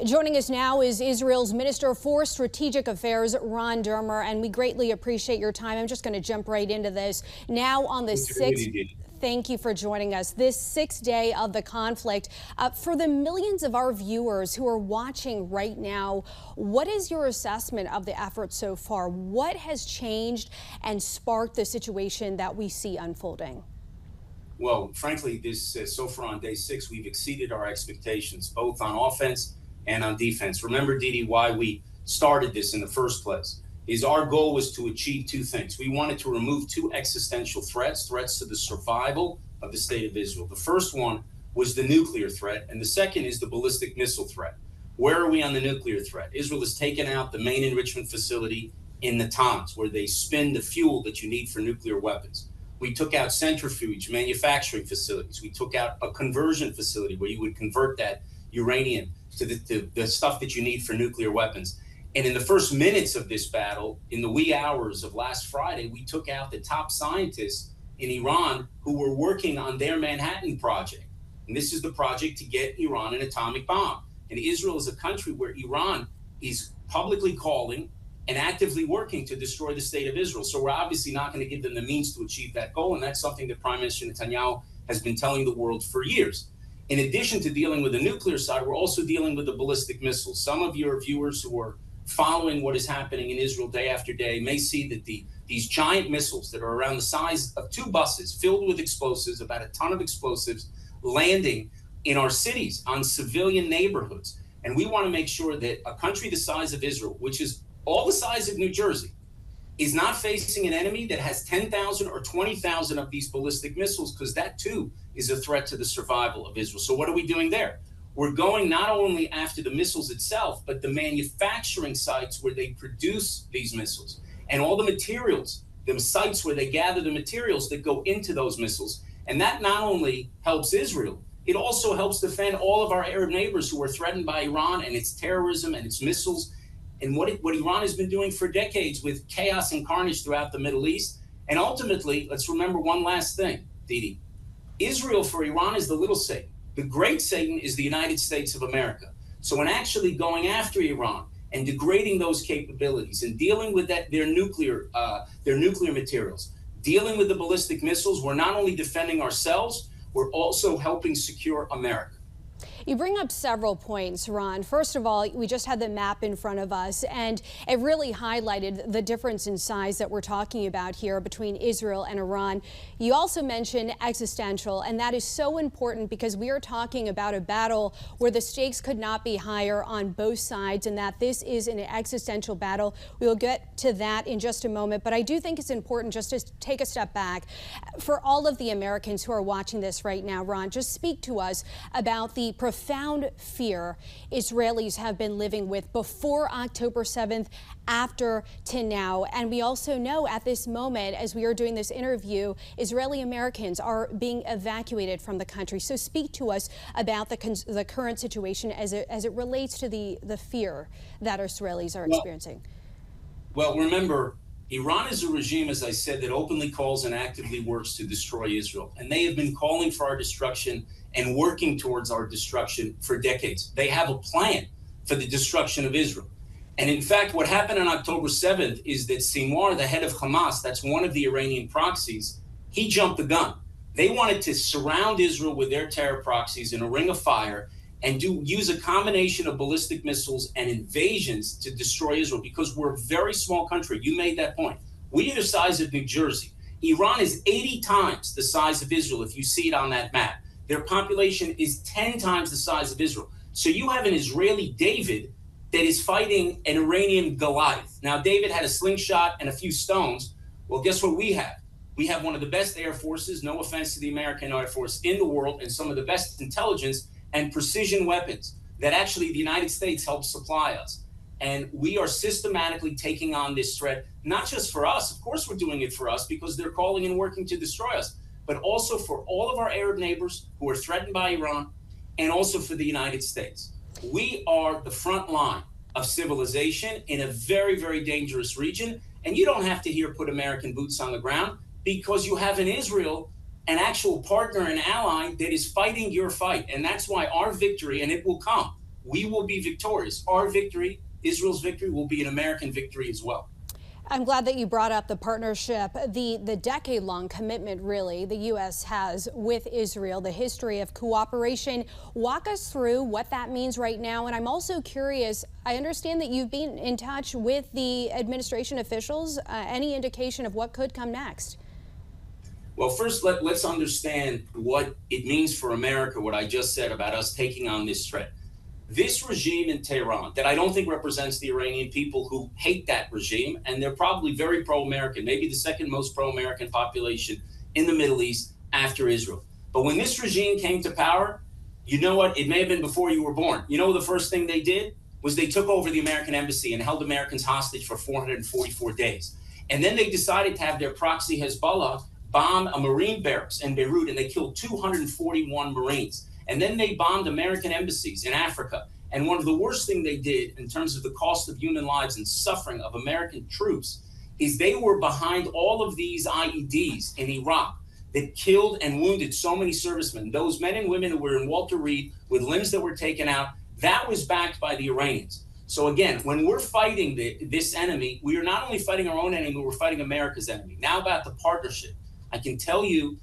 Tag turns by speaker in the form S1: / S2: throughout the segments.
S1: Joining us now is Israel's Minister for Strategic Affairs, Ron Dermer, and we greatly appreciate your time. I'm just going to jump right into this. Now on the 6th, thank you for joining us. This 6th day of the conflict, for the millions of our viewers who are watching right now, what is your assessment of the effort so far? What has changed and sparked the situation that we see unfolding?
S2: Well, frankly, so far on day 6, we've exceeded our expectations, both on offense and on defense. Remember, Didi, why we started this in the first place is our goal was to achieve two things. We wanted to remove two existential threats to the survival of the state of Israel. The first one was the nuclear threat, and the second is the ballistic missile threat. Where are we on the nuclear threat? Israel has taken out the main enrichment facility in Natanz, where they spin the fuel that you need for nuclear weapons. We took out centrifuge manufacturing facilities. We took out a conversion facility where you would convert that uranium to the stuff that you need for nuclear weapons. And in the first minutes of this battle, in the wee hours of last Friday, we took out the top scientists in Iran who were working on their Manhattan Project. And this is the project to get Iran an atomic bomb. And Israel is a country where Iran is publicly calling and actively working to destroy the state of Israel. So we're obviously not going to give them the means to achieve that goal. And that's something that Prime Minister Netanyahu has been telling the world for years. In addition to dealing with the nuclear side, we're also dealing with the ballistic missiles. Some of your viewers who are following what is happening in Israel day after day may see that these giant missiles that are around the size of 2 buses filled with explosives, about a ton of explosives, landing in our cities on civilian neighborhoods. And we want to make sure that a country the size of Israel, which is all the size of New Jersey, is not facing an enemy that has 10,000 or 20,000 of these ballistic missiles, because that too is a threat to the survival of Israel. So what are we doing there? We're going not only after the missiles itself, but the manufacturing sites where they produce these missiles and all the materials, the sites where they gather the materials that go into those missiles. And that not only helps Israel, it also helps defend all of our Arab neighbors who are threatened by Iran and its terrorism and its missiles. And what Iran has been doing for decades with chaos and carnage throughout the Middle East. And ultimately, let's remember one last thing, Didi. Israel for Iran is the little Satan. The great Satan is the United States of America. So in actually going after Iran and degrading those capabilities and dealing with their nuclear materials, dealing with the ballistic missiles, we're not only defending ourselves, we're also helping secure America.
S1: You bring up several points, Ron. First of all, we just had the map in front of us, and it really highlighted the difference in size that we're talking about here between Israel and Iran. You also mentioned existential, and that is so important because we are talking about a battle where the stakes could not be higher on both sides, and that this is an existential battle. We will get to that in just a moment, but I do think it's important just to take a step back. For all of the Americans who are watching this right now, Ron, just speak to us about the profound fear Israelis have been living with before October 7th, after to now. And we also know at this moment, as we are doing this interview, Israeli Americans are being evacuated from the country. So speak to us about the current situation as it relates to the fear that Israelis are experiencing.
S2: Well, remember, Iran is a regime, as I said, that openly calls and actively works to destroy Israel. And they have been calling for our destruction and working towards our destruction for decades. They have a plan for the destruction of Israel. And in fact, what happened on October 7th is that Sinwar, the head of Hamas, that's one of the Iranian proxies, he jumped the gun. They wanted to surround Israel with their terror proxies in a ring of fire and use a combination of ballistic missiles and invasions to destroy Israel, because we're a very small country. You made that point. We are the size of New Jersey. Iran is 80 times the size of Israel, if you see it on that map. Their population is 10 times the size of Israel. So you have an Israeli David that is fighting an Iranian Goliath. Now, David had a slingshot and a few stones. Well, guess what we have? We have one of the best air forces, no offense to the American Air Force, in the world, and some of the best intelligence and precision weapons that actually the United States helps supply us. And we are systematically taking on this threat, not just for us. Of course, we're doing it for us because they're calling and working to destroy us, but also for all of our Arab neighbors who are threatened by Iran, and also for the United States. We are the front line of civilization in a very, very dangerous region. And you don't have to put American boots on the ground, because you have in Israel an actual partner and ally that is fighting your fight. And that's why our victory, and it will come, we will be victorious. Our victory, Israel's victory, will be an American victory as well.
S1: I'm glad that you brought up the partnership, the decade-long commitment, really, the U.S. has with Israel, the history of cooperation. Walk us through what that means right now. And I'm also curious, I understand that you've been in touch with the administration officials. Any indication of what could come next?
S2: Well, first, let's understand what it means for America, what I just said about us taking on this threat. This regime in Tehran, that I don't think represents the Iranian people who hate that regime, and they're probably very pro-American, maybe the second most pro-American population in the Middle East after Israel. But when this regime came to power, you know what? It may have been before you were born. You know the first thing they did was they took over the American embassy and held Americans hostage for 444 days. And then they decided to have their proxy Hezbollah bomb a Marine barracks in Beirut, and they killed 241 Marines. And then they bombed American embassies in Africa. And one of the worst things they did in terms of the cost of human lives and suffering of American troops is they were behind all of these IEDs in Iraq that killed and wounded so many servicemen. Those men and women who were in Walter Reed with limbs that were taken out, that was backed by the Iranians. So again, when we're fighting this enemy, we are not only fighting our own enemy, we're fighting America's enemy. Now about the partnership. I can tell you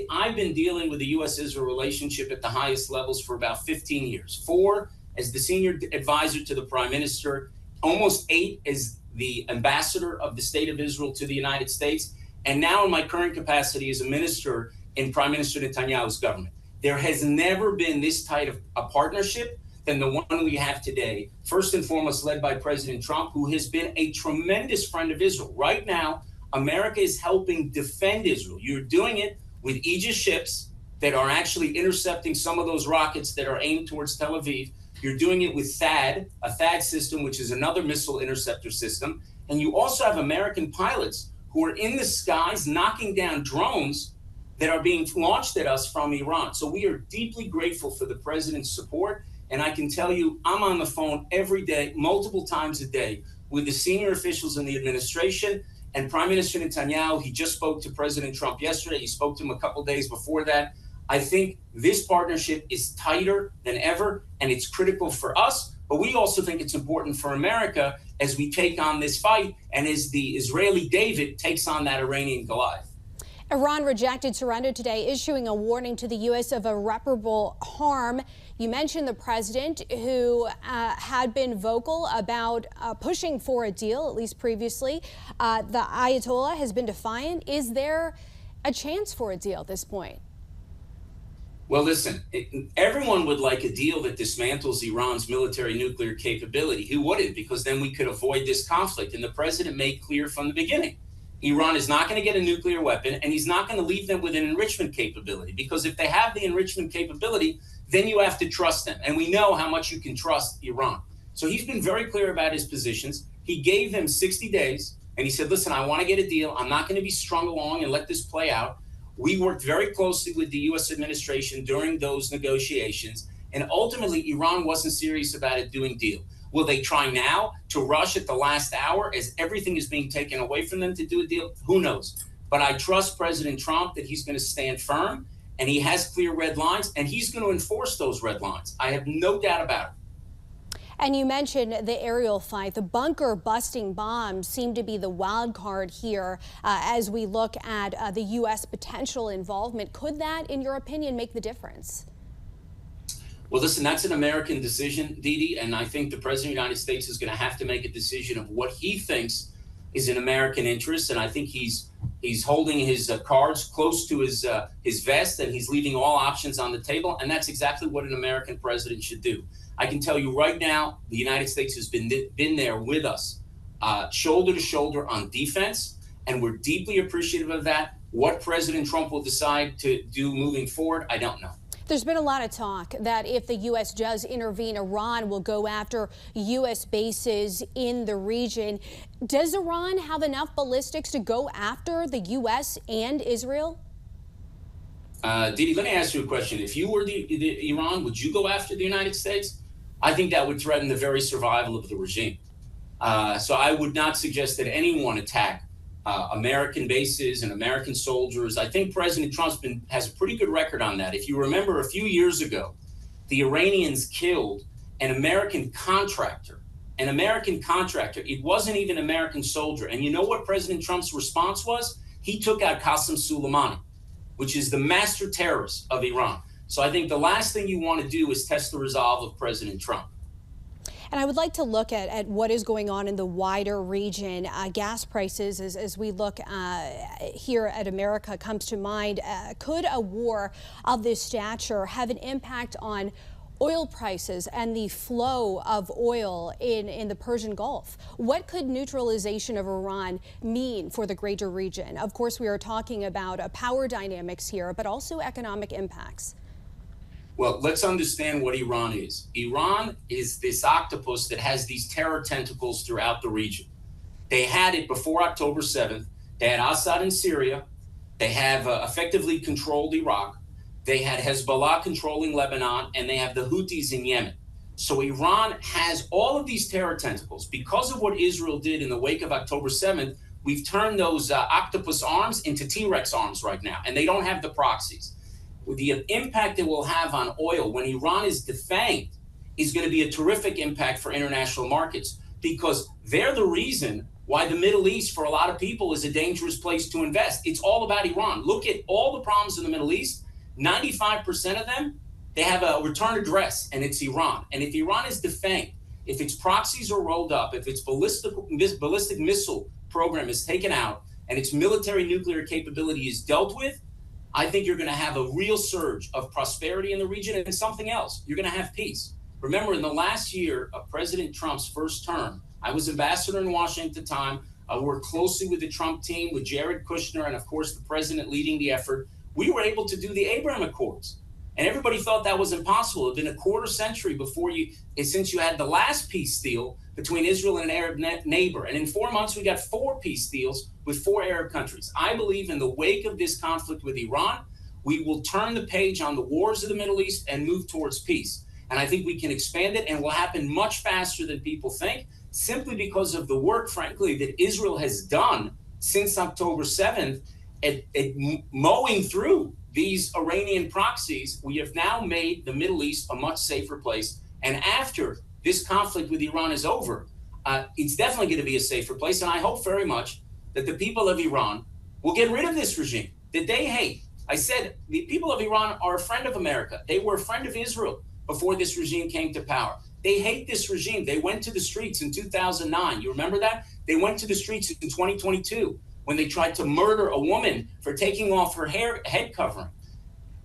S2: I've been dealing with the U.S.-Israel relationship at the highest levels for about 15 years. 4 as the senior advisor to the prime minister, almost 8 as the ambassador of the state of Israel to the United States, and now in my current capacity as a minister in Prime Minister Netanyahu's government. There has never been this tight of a partnership than the one we have today, first and foremost led by President Trump, who has been a tremendous friend of Israel. Right now, America is helping defend Israel. You're doing it with Aegis ships that are actually intercepting some of those rockets that are aimed towards Tel Aviv. You're doing it with THAAD, a THAAD system, which is another missile interceptor system. And you also have American pilots who are in the skies knocking down drones that are being launched at us from Iran. So we are deeply grateful for the president's support. And I can tell you, I'm on the phone every day, multiple times a day, with the senior officials in the administration. And Prime Minister Netanyahu, he just spoke to President Trump yesterday. He spoke to him a couple days before that. I think this partnership is tighter than ever, and it's critical for us. But we also think it's important for America as we take on this fight and as the Israeli David takes on that Iranian Goliath.
S1: Iran rejected surrender today, issuing a warning to the U.S. of irreparable harm. You mentioned the president, who had been vocal about pushing for a deal, at least previously. The Ayatollah has been defiant. Is there a chance for a deal at this point?
S2: Well, listen, everyone would like a deal that dismantles Iran's military nuclear capability. Who wouldn't? Because then we could avoid this conflict. And the president made clear from the beginning, Iran is not going to get a nuclear weapon, and he's not going to leave them with an enrichment capability. Because if they have the enrichment capability, then you have to trust them. And we know how much you can trust Iran. So he's been very clear about his positions. He gave them 60 days, and he said, listen, I want to get a deal. I'm not going to be strung along and let this play out. We worked very closely with the U.S. administration during those negotiations, and ultimately, Iran wasn't serious about it doing deal. Will they try now to rush at the last hour as everything is being taken away from them to do a deal? Who knows? But I trust President Trump that he's going to stand firm, and he has clear red lines, and he's going to enforce those red lines. I have no doubt about it.
S1: And you mentioned the aerial fight. The bunker-busting bombs seem to be the wild card here as we look at the U.S. potential involvement. Could that, in your opinion, make the difference?
S2: Well, listen, that's an American decision, Didi, and I think the President of the United States is going to have to make a decision of what he thinks is in American interest, and I think he's holding his cards close to his vest, and he's leaving all options on the table, and that's exactly what an American president should do. I can tell you right now, the United States has been there with us, shoulder to shoulder on defense, and we're deeply appreciative of that. What President Trump will decide to do moving forward, I don't know.
S1: There's been a lot of talk that if the U.S. does intervene, Iran will go after U.S. bases in the region. Does Iran have enough ballistics to go after the U.S. and Israel?
S2: Didi, let me ask you a question. If you were the Iran, would you go after the United States? I think that would threaten the very survival of the regime. So I would not suggest that anyone attack American bases and American soldiers. I think President Trump has a pretty good record on that. If you remember a few years ago, the Iranians killed an American contractor. An American contractor. It wasn't even an American soldier. And you know what President Trump's response was? He took out Qasem Soleimani, which is the master terrorist of Iran. So I think the last thing you want to do is test the resolve of President Trump.
S1: And I would like to look at what is going on in the wider region. Gas prices, as we look here at America, comes to mind. Could a war of this stature have an impact on oil prices and the flow of oil in the Persian Gulf? What could neutralization of Iran mean for the greater region? Of course, we are talking about power dynamics here, but also economic impacts.
S2: Well, let's understand what Iran is. Iran is this octopus that has these terror tentacles throughout the region. They had it before October 7th. They had Assad in Syria. They have effectively controlled Iraq. They had Hezbollah controlling Lebanon, and they have the Houthis in Yemen. So Iran has all of these terror tentacles. Because of what Israel did in the wake of October 7th, we've turned those octopus arms into T-Rex arms right now, and they don't have the proxies. The impact it will have on oil when Iran is defanged is going to be a terrific impact for international markets, because they're the reason why the Middle East, for a lot of people, is a dangerous place to invest. It's all about Iran. Look at all the problems in the Middle East. 95% of them, they have a return address, and it's Iran. And if Iran is defanged, if its proxies are rolled up, if its ballistic missile program is taken out, and its military nuclear capability is dealt with, I think you're going to have a real surge of prosperity in the region, and something else. You're going to have peace. Remember, in the last year of President Trump's first term, I was ambassador in Washington at the time. I worked closely with the Trump team, with Jared Kushner, and of course, the president leading the effort. We were able to do the Abraham Accords. And everybody thought that was impossible. It had been a quarter century since you had the last peace deal between Israel and an Arab neighbor. And in 4 months, we got 4 peace deals with 4 Arab countries. I believe in the wake of this conflict with Iran, we will turn the page on the wars of the Middle East and move towards peace. And I think we can expand it, and will happen much faster than people think, simply because of the work, frankly, that Israel has done since October 7th at mowing through these Iranian proxies. We have now made the Middle East a much safer place. And after this conflict with Iran is over, it's definitely going to be a safer place. And I hope very much that the people of Iran will get rid of this regime that they hate. I said the people of Iran are a friend of America. They were a friend of Israel before this regime came to power. They hate this regime. They went to the streets in 2009. You remember that? They went to the streets in 2022 when they tried to murder a woman for taking off her head covering.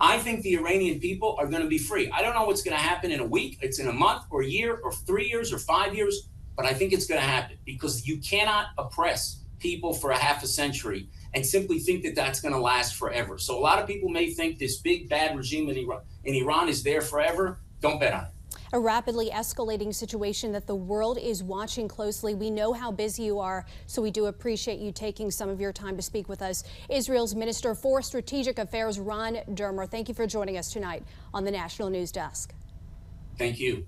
S2: I think the Iranian people are going to be free. I don't know what's going to happen in a week. It's in a month or a year or 3 years or 5 years, but I think it's going to happen, because you cannot oppress people for a half a century and simply think that that's going to last forever. So a lot of people may think this big bad regime in Iran is there forever. Don't bet on it.
S1: A rapidly escalating situation that the world is watching closely. We know how busy you are, so we do appreciate you taking some of your time to speak with us. Israel's Minister for Strategic Affairs, Ron Dermer, thank you for joining us tonight on the National News Desk.
S2: Thank you.